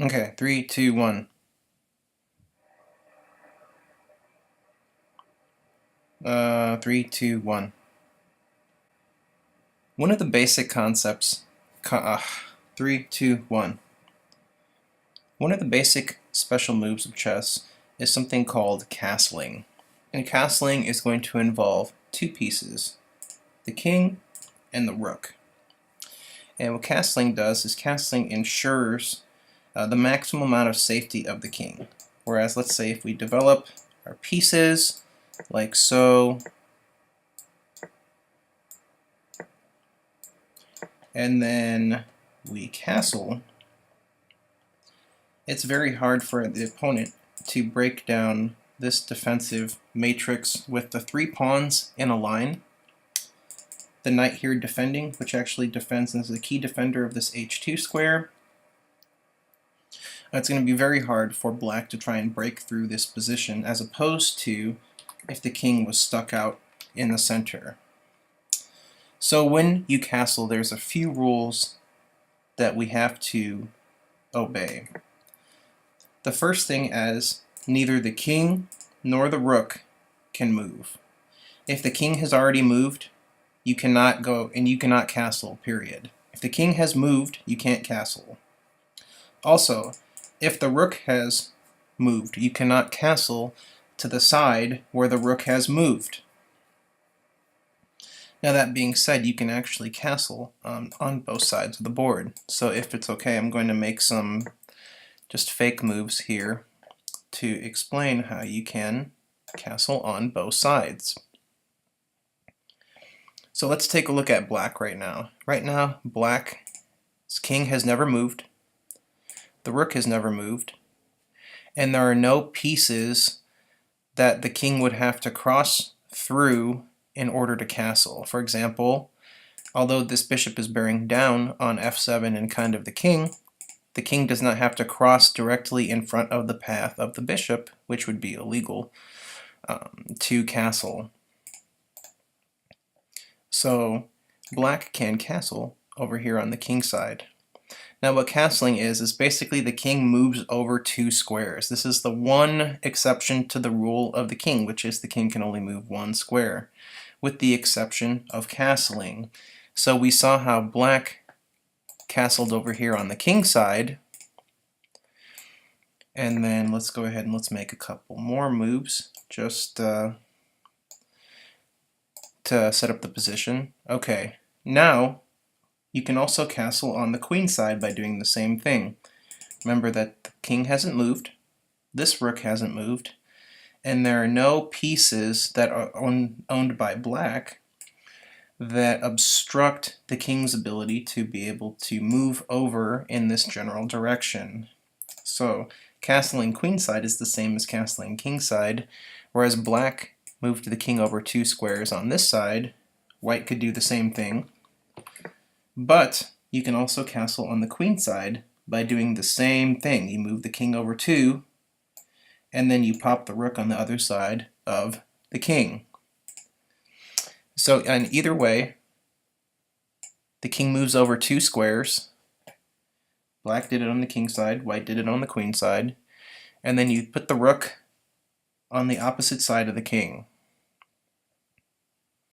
Okay, 3, 2, 1. 3, 2, 1. One of the basic concepts. 3, 2, 1. One of the basic special moves of chess is something called castling. And castling is going to involve two pieces, the king and the rook. And what castling does is castling ensures the maximum amount of safety of the king. Whereas, let's say if we develop our pieces like so, and then we castle, it's very hard for the opponent to break down this defensive matrix with the three pawns in a line. The knight here defending, which actually defends as the key defender of this h2 square. It's going to be very hard for black to try and break through this position, as opposed to if the king was stuck out in the center. So when you castle, there's a few rules that we have to obey. The first thing is neither the king nor the rook can move. If the king has already moved, you cannot go and you cannot castle, period. If the king has moved, you can't castle. Also, if the rook has moved, you cannot castle to the side where the rook has moved. Now, that being said, you can actually castle on both sides of the board. So if it's okay, I'm going to make some just fake moves here to explain how you can castle on both sides. So let's take a look at black right now. Right now, black's king has never moved, the rook has never moved, and there are no pieces that the king would have to cross through in order to castle. For example, although this bishop is bearing down on f7 and kind of the king does not have to cross directly in front of the path of the bishop, which would be illegal, to castle. So black can castle over here on the king side. Now what castling is basically the king moves over two squares. This is the one exception to the rule of the king, which is the king can only move one square, with the exception of castling. So we saw how black castled over here on the king side, and then let's go ahead and let's make a couple more moves just to set up the position. Okay, now you can also castle on the queen side by doing the same thing. Remember that the king hasn't moved, this rook hasn't moved, and there are no pieces that are owned by black that obstruct the king's ability to be able to move over in this general direction. So castling queenside is the same as castling kingside, whereas black moved the king over two squares on this side. White could do the same thing, but you can also castle on the queen side by doing the same thing. You move the king over two, and then you pop the rook on the other side of the king. So in either way, the king moves over two squares. Black did it on the king side, white did it on the queen side, and then you put the rook on the opposite side of the king.